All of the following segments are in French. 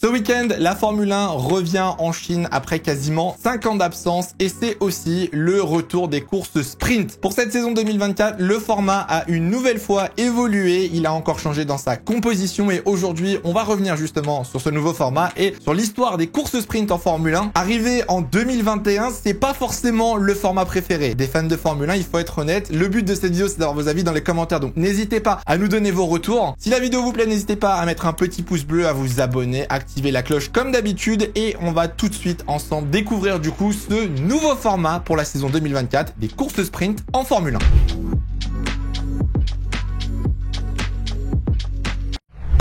Ce week-end, la Formule 1 revient en Chine après quasiment 5 ans d'absence et c'est aussi le retour des courses sprint. Pour cette saison 2024, le format a une nouvelle fois évolué, il a encore changé dans sa composition et aujourd'hui, on va revenir justement sur ce nouveau format et sur l'histoire des courses sprint en Formule 1. Arrivé en 2021, c'est pas forcément le format préféré des fans de Formule 1, il faut être honnête. Le but de cette vidéo, c'est d'avoir vos avis dans les commentaires, donc n'hésitez pas à nous donner vos retours. Si la vidéo vous plaît, n'hésitez pas à mettre un petit pouce bleu, à vous abonner, activer la cloche comme d'habitude et on va tout de suite ensemble découvrir du coup ce nouveau format pour la saison 2024 des courses sprint en Formule 1.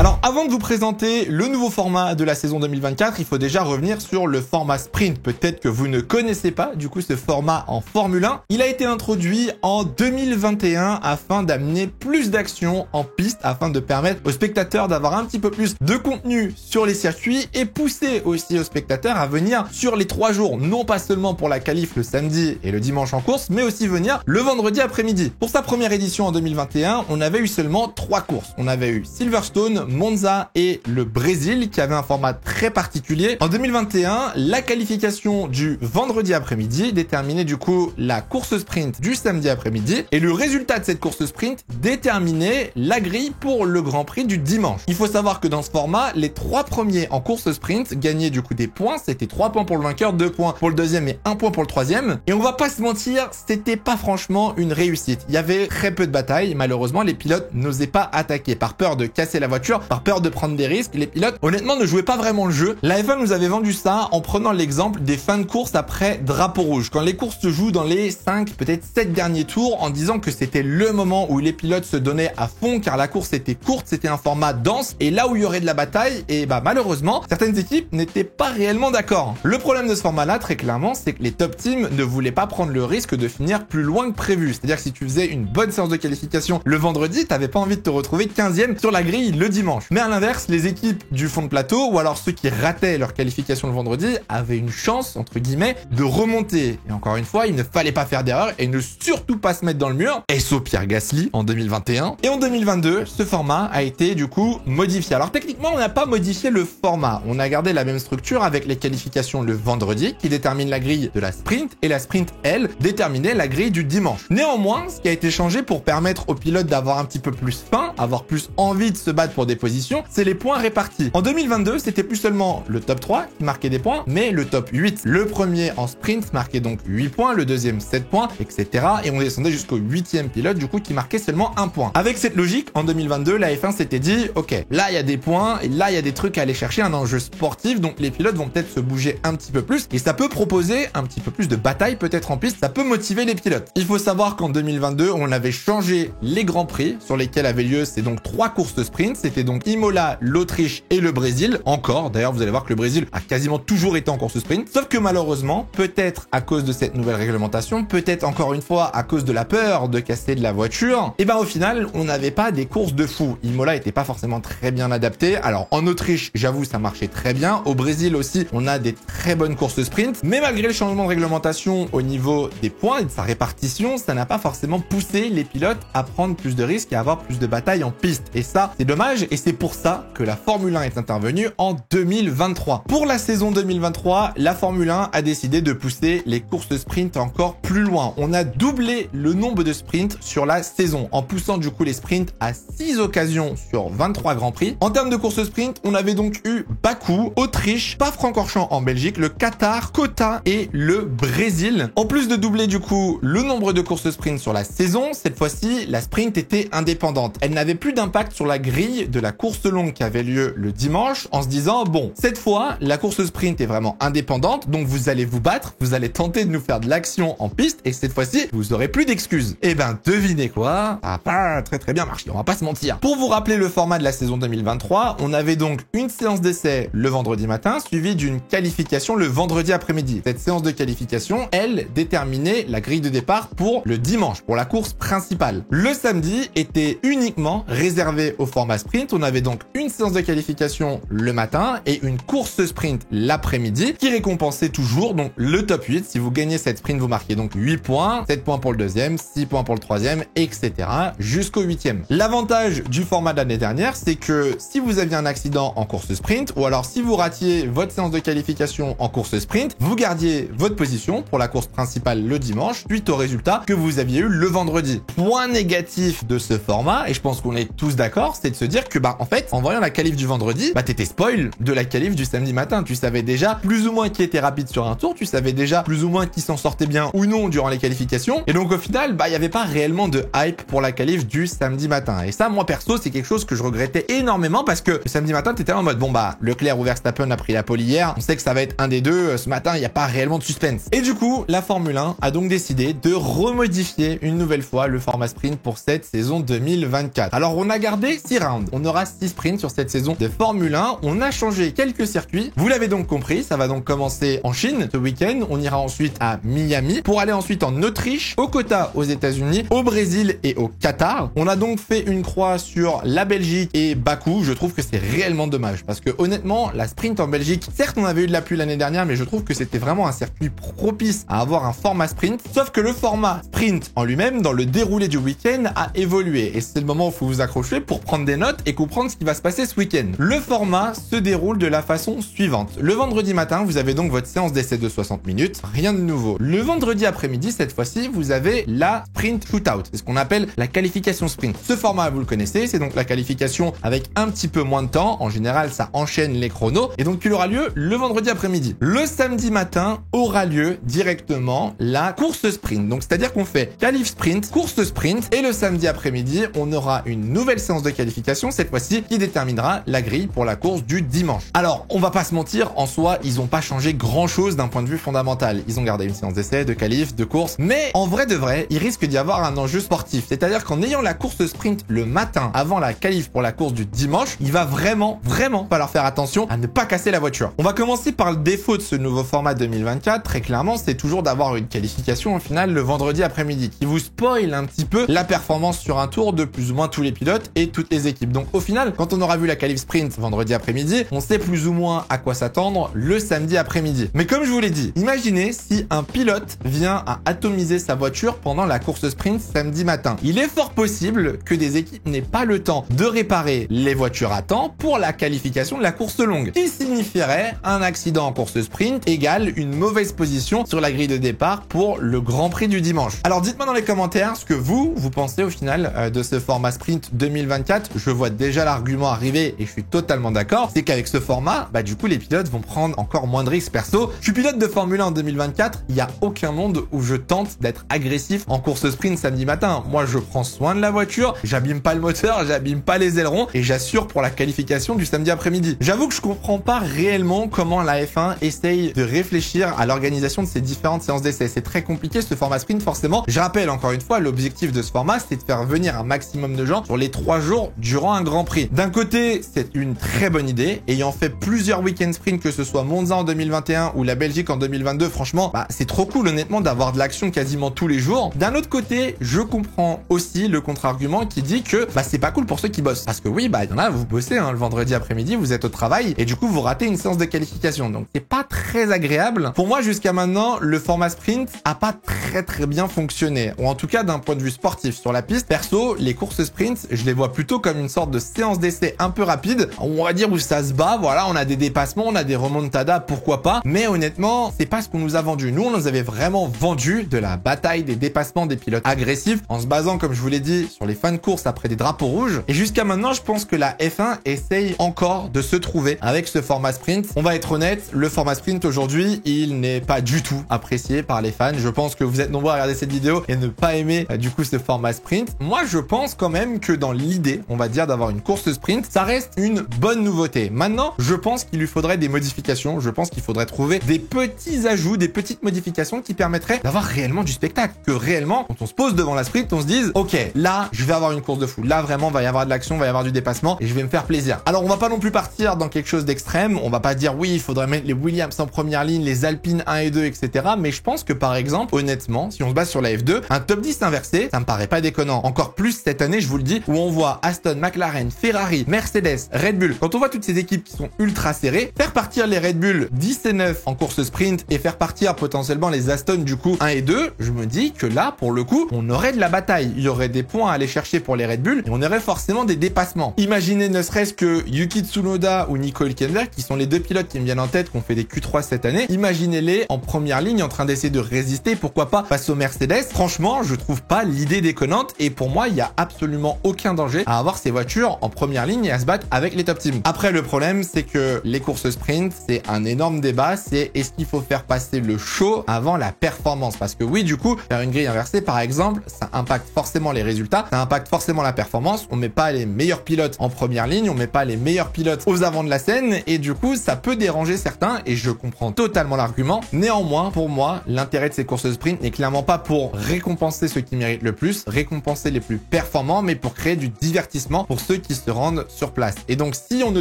Alors, avant de vous présenter le nouveau format de la saison 2024, il faut déjà revenir sur le format sprint. Peut-être que vous ne connaissez pas, du coup, ce format en Formule 1. Il a été introduit en 2021 afin d'amener plus d'action en piste, afin de permettre aux spectateurs d'avoir un petit peu plus de contenu sur les circuits et pousser aussi aux spectateurs à venir sur les 3 jours, non pas seulement pour la qualif le samedi et le dimanche en course, mais aussi venir le vendredi après-midi. Pour sa première édition en 2021, on avait eu seulement 3 courses. On avait eu Silverstone, Monza et le Brésil qui avait un format très particulier. En 2021, la qualification du vendredi après-midi déterminait du coup la course sprint du samedi après-midi et le résultat de cette course sprint déterminait la grille pour le Grand Prix du dimanche. Il faut savoir que dans ce format, les 3 premiers en course sprint gagnaient du coup des points. C'était 3 points pour le vainqueur, 2 points pour le deuxième et 1 point pour le troisième. Et on va pas se mentir, c'était pas franchement une réussite. Il y avait très peu de batailles. Malheureusement, les pilotes n'osaient pas attaquer par peur de casser la voiture, par peur de prendre des risques. Les pilotes, honnêtement, ne jouaient pas vraiment le jeu. La F1 nous avait vendu ça en prenant l'exemple des fins de course après drapeau rouge. Quand les courses se jouent dans les 5, peut-être 7 derniers tours, en disant que c'était le moment où les pilotes se donnaient à fond car la course était courte, c'était un format dense et là où il y aurait de la bataille, et bah malheureusement, certaines équipes n'étaient pas réellement d'accord. Le problème de ce format-là, très clairement, c'est que les top teams ne voulaient pas prendre le risque de finir plus loin que prévu. C'est-à-dire que si tu faisais une bonne séance de qualification le vendredi, t'avais pas envie de te retrouver 15e sur la grille le dimanche. Mais à l'inverse, les équipes du fond de plateau, ou alors ceux qui rataient leur qualification le vendredi, avaient une chance, entre guillemets, de remonter. Et encore une fois, il ne fallait pas faire d'erreur et ne surtout pas se mettre dans le mur. SO Pierre Gasly en 2021. Et en 2022, ce format a été du coup modifié. Alors techniquement, on n'a pas modifié le format. On a gardé la même structure avec les qualifications le vendredi qui détermine la grille de la sprint et la sprint, elle, déterminait la grille du dimanche. Néanmoins, ce qui a été changé pour permettre aux pilotes d'avoir un petit peu plus faim, avoir plus envie de se battre pour des positions, c'est les points répartis. En 2022, c'était plus seulement le top 3 qui marquait des points, mais le top 8. Le premier en sprint marquait donc 8 points, le deuxième 7 points, etc. Et on descendait jusqu'au 8e pilote, du coup, qui marquait seulement 1 point. Avec cette logique, en 2022, la F1 s'était dit, ok, là, il y a des points, et là, il y a des trucs à aller chercher, un enjeu sportif, donc les pilotes vont peut-être se bouger un petit peu plus, et ça peut proposer un petit peu plus de bataille, peut-être en piste, ça peut motiver les pilotes. Il faut savoir qu'en 2022, on avait changé les grands prix sur lesquels avaient lieu, c'est donc 3 courses sprint, c'était donc Imola, l'Autriche et le Brésil. Encore, d'ailleurs, vous allez voir que le Brésil a quasiment toujours été en course sprint. Sauf que malheureusement, peut-être à cause de cette nouvelle réglementation, peut-être encore une fois à cause de la peur de casser de la voiture, et ben au final, on n'avait pas des courses de fou. Imola était pas forcément très bien adapté. Alors en Autriche, j'avoue, ça marchait très bien. Au Brésil aussi, on a des très bonnes courses sprint. Mais malgré le changement de réglementation au niveau des points et de sa répartition, ça n'a pas forcément poussé les pilotes à prendre plus de risques et à avoir plus de batailles en piste. Et ça, c'est dommage. Et c'est pour ça que la Formule 1 est intervenue en 2023. Pour la saison 2023, la Formule 1 a décidé de pousser les courses sprint encore plus loin. On a doublé le nombre de sprints sur la saison en poussant du coup les sprints à 6 occasions sur 23 grands prix. En termes de courses sprint, on avait donc eu Bakou, Autriche, Spa-Francorchamps en Belgique, le Qatar, Kota et le Brésil. En plus de doubler du coup le nombre de courses sprint sur la saison, cette fois-ci, la sprint était indépendante. Elle n'avait plus d'impact sur la grille de la course longue qui avait lieu le dimanche en se disant, bon, cette fois, la course sprint est vraiment indépendante, donc vous allez vous battre, vous allez tenter de nous faire de l'action en piste, et cette fois-ci, vous aurez plus d'excuses. Et ben, devinez quoi? Ça a pas très bien marché, on va pas se mentir. Pour vous rappeler le format de la saison 2023, on avait donc une séance d'essai le vendredi matin, suivie d'une qualification le vendredi après-midi. Cette séance de qualification, elle, déterminait la grille de départ pour le dimanche, pour la course principale. Le samedi était uniquement réservé au format sprint, on avait avez donc une séance de qualification le matin et une course sprint l'après-midi qui récompensait toujours donc le top 8. Si vous gagnez cette sprint, vous marquez donc 8 points, 7 points pour le deuxième, 6 points pour le troisième, etc. jusqu'au 8e. L'avantage du format de l'année dernière, c'est que si vous aviez un accident en course sprint ou alors si vous ratiez votre séance de qualification en course sprint, vous gardiez votre position pour la course principale le dimanche suite au résultat que vous aviez eu le vendredi. Point négatif de ce format, et je pense qu'on est tous d'accord, c'est de se dire que en fait, en voyant la qualif du vendredi, t'étais spoil de la qualif du samedi matin. Tu savais déjà plus ou moins qui était rapide sur un tour, tu savais déjà plus ou moins qui s'en sortait bien ou non durant les qualifications, et donc au final, il n'y avait pas réellement de hype pour la qualif du samedi matin. Et ça, moi perso, c'est quelque chose que je regrettais énormément parce que le samedi matin, t'étais en mode, Leclerc ou Verstappen a pris la pole hier, on sait que ça va être un des deux, ce matin, il n'y a pas réellement de suspense. Et du coup, la Formule 1 a donc décidé de remodifier une nouvelle fois le format sprint pour cette saison 2024. Alors, on a gardé 6 rounds. On aura 6 sprints sur cette saison de Formule 1. On a changé quelques circuits. Vous l'avez donc compris, ça va donc commencer en Chine ce week-end. On ira ensuite à Miami pour aller ensuite en Autriche, au Kota aux États-Unis, au Brésil et au Qatar. On a donc fait une croix sur la Belgique et Bakou. Je trouve que c'est réellement dommage parce que honnêtement, la sprint en Belgique, certes, on avait eu de la pluie l'année dernière, mais je trouve que c'était vraiment un circuit propice à avoir un format sprint. Sauf que le format sprint en lui-même, dans le déroulé du week-end, a évolué. Et c'est le moment où il faut vous accrocher pour prendre des notes et comprendre ce qui va se passer ce week-end. Le format se déroule de la façon suivante. Le vendredi matin, vous avez donc votre séance d'essai de 60 minutes. Rien de nouveau. Le vendredi après-midi, cette fois-ci, vous avez la sprint shootout. C'est ce qu'on appelle la qualification sprint. Ce format, vous le connaissez, c'est donc la qualification avec un petit peu moins de temps. En général, ça enchaîne les chronos. Et donc, il aura lieu le vendredi après-midi. Le samedi matin aura lieu directement la course sprint. Donc, c'est-à-dire qu'on fait qualif sprint, course sprint, et le samedi après-midi, on aura une nouvelle séance de qualification, cette fois-ci, qui déterminera la grille pour la course du dimanche. Alors, on va pas se mentir, en soi, ils ont pas changé grand-chose d'un point de vue fondamental. Ils ont gardé une séance d'essai, de qualif, de course, mais en vrai de vrai, il risque d'y avoir un enjeu sportif. C'est-à-dire qu'en ayant la course sprint le matin avant la qualif pour la course du dimanche, il va vraiment falloir faire attention à ne pas casser la voiture. On va commencer par le défaut de ce nouveau format 2024. Très clairement, c'est toujours d'avoir une qualification au final le vendredi après-midi qui vous spoil un petit peu la performance sur un tour de plus ou moins tous les pilotes et toutes les équipes. Donc au final, quand on aura vu la qualif sprint vendredi après-midi, on sait plus ou moins à quoi s'attendre le samedi après-midi. Mais comme je vous l'ai dit, imaginez si un pilote vient à atomiser sa voiture pendant la course sprint samedi matin. Il est fort possible que des équipes n'aient pas le temps de réparer les voitures à temps pour la qualification de la course longue, qui signifierait un accident en course sprint égale une mauvaise position sur la grille de départ pour le Grand Prix du dimanche. Alors dites-moi dans les commentaires ce que vous pensez au final de ce format sprint 2024. Je vois déjà l'argument arriver et je suis totalement d'accord. C'est qu'avec ce format, du coup les pilotes vont prendre encore moins de risques. Perso, je suis pilote de Formule 1 en 2024. Il n'y a aucun monde où je tente d'être agressif en course sprint samedi matin. Moi, je prends soin de la voiture, j'abîme pas le moteur, j'abîme pas les ailerons et j'assure pour la qualification du samedi après-midi. J'avoue que je comprends pas réellement comment la F1 essaye de réfléchir à l'organisation de ces différentes séances d'essai. C'est très compliqué ce format sprint forcément. Je rappelle encore une fois, l'objectif de ce format, c'est de faire venir un maximum de gens sur les 3 jours durant un Grand Prix. D'un côté, c'est une très bonne idée. Ayant fait plusieurs week-end sprint, que ce soit Monza en 2021 ou la Belgique en 2022, franchement, c'est trop cool honnêtement d'avoir de l'action quasiment tous les jours. D'un autre côté, je comprends aussi le contre-argument qui dit que c'est pas cool pour ceux qui bossent. Parce que oui, il y en a, vous bossez le vendredi après-midi, vous êtes au travail et du coup vous ratez une séance de qualification. Donc c'est pas très agréable. Pour moi, jusqu'à maintenant, le format sprint a pas très bien fonctionné. Ou en tout cas d'un point de vue sportif sur la piste. Perso, les courses sprint, je les vois plutôt comme une sorte de séance d'essai un peu rapide. On va dire où ça se bat, voilà, on a des dépassements, on a des remontadas, pourquoi pas. Mais honnêtement, c'est pas ce qu'on nous a vendu. Nous, on nous avait vraiment vendu de la bataille des dépassements des pilotes agressifs en se basant, comme je vous l'ai dit, sur les fins de course après des drapeaux rouges. Et jusqu'à maintenant, je pense que la F1 essaye encore de se trouver avec ce format sprint. On va être honnête, le format sprint aujourd'hui, il n'est pas du tout apprécié par les fans. Je pense que vous êtes nombreux à regarder cette vidéo et ne pas aimer du coup ce format sprint. Moi, je pense quand même que dans l'idée, on va dire, d'avoir une course sprint, ça reste une bonne nouveauté. Maintenant, je pense qu'il lui faudrait des modifications. Je pense qu'il faudrait trouver des petits ajouts, des petites modifications qui permettraient d'avoir réellement du spectacle. Que réellement, quand on se pose devant la sprint, on se dise, ok, là, je vais avoir une course de fou. Là, vraiment, va y avoir de l'action, va y avoir du dépassement et je vais me faire plaisir. Alors, on va pas non plus partir dans quelque chose d'extrême. On va pas dire, oui, il faudrait mettre les Williams en première ligne, les Alpines 1 et 2, etc. Mais je pense que, par exemple, honnêtement, si on se base sur la F2, un top 10 inversé, ça me paraît pas déconnant. Encore plus cette année, je vous le dis, où on voit Aston, McLaren, Ferrari, Mercedes, Red Bull, quand on voit toutes ces équipes qui sont ultra serrées, faire partir les Red Bull 10 et 9 en course sprint et faire partir potentiellement les Aston du coup 1 et 2, je me dis que là, pour le coup, on aurait de la bataille. Il y aurait des points à aller chercher pour les Red Bull et on aurait forcément des dépassements. Imaginez ne serait-ce que Yuki Tsunoda ou Nico Hülkenberg, qui sont les deux pilotes qui me viennent en tête, qui ont fait des Q3 cette année. Imaginez-les en première ligne en train d'essayer de résister, pourquoi pas, face aux Mercedes. Franchement, je trouve pas l'idée déconnante et pour moi, il y a absolument aucun danger à avoir ces voitures en première ligne et à se battre avec les top teams. Après, le problème, c'est que les courses sprint, c'est un énorme débat, c'est est-ce qu'il faut faire passer le show avant la performance? Parce que oui, du coup, faire une grille inversée, par exemple, ça impacte forcément les résultats, ça impacte forcément la performance. On met pas les meilleurs pilotes en première ligne, on met pas les meilleurs pilotes aux avant de la scène et du coup, ça peut déranger certains et je comprends totalement l'argument. Néanmoins, pour moi, l'intérêt de ces courses sprint n'est clairement pas pour récompenser ceux qui méritent le plus, récompenser les plus performants, mais pour créer du divertissement pour ceux qui se rendent sur place. Et donc, si on ne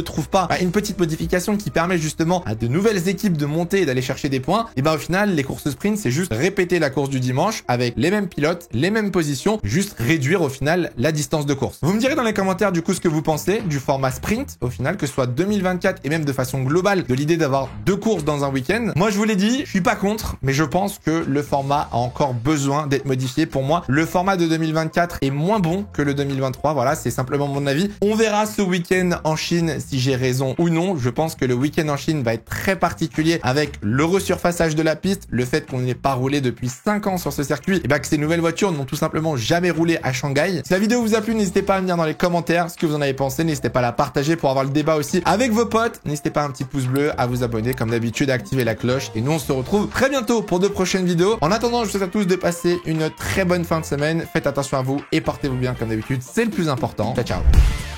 trouve pas une petite modification qui permet justement à de nouvelles équipes de monter et d'aller chercher des points, et ben au final, les courses sprint, c'est juste répéter la course du dimanche avec les mêmes pilotes, les mêmes positions, juste réduire au final la distance de course. Vous me direz dans les commentaires du coup ce que vous pensez du format sprint, au final, que ce soit 2024 et même de façon globale de l'idée d'avoir 2 courses dans un week-end. Moi, je vous l'ai dit, je suis pas contre, mais je pense que le format a encore besoin d'être modifié. Pour moi, le format de 2024 est moins bon que le 2023. Voilà, c'est simplement mon avis. On verra ce week-end en Chine si j'ai raison ou non. Je pense que le week-end en Chine va être très particulier avec le resurfaçage de la piste, le fait qu'on n'ait pas roulé depuis 5 ans sur ce circuit, et que ces nouvelles voitures n'ont tout simplement jamais roulé à Shanghai. Si la vidéo vous a plu, n'hésitez pas à me dire dans les commentaires ce que vous en avez pensé. N'hésitez pas à la partager pour avoir le débat aussi avec vos potes. N'hésitez pas à un petit pouce bleu, à vous abonner comme d'habitude, à activer la cloche. Et nous, on se retrouve très bientôt pour de prochaines vidéos. En attendant, je vous souhaite à tous de passer une très bonne fin de semaine. Faites attention à vous et portez-vous bien comme d'habitude. C'est le plus important. Ciao, ciao.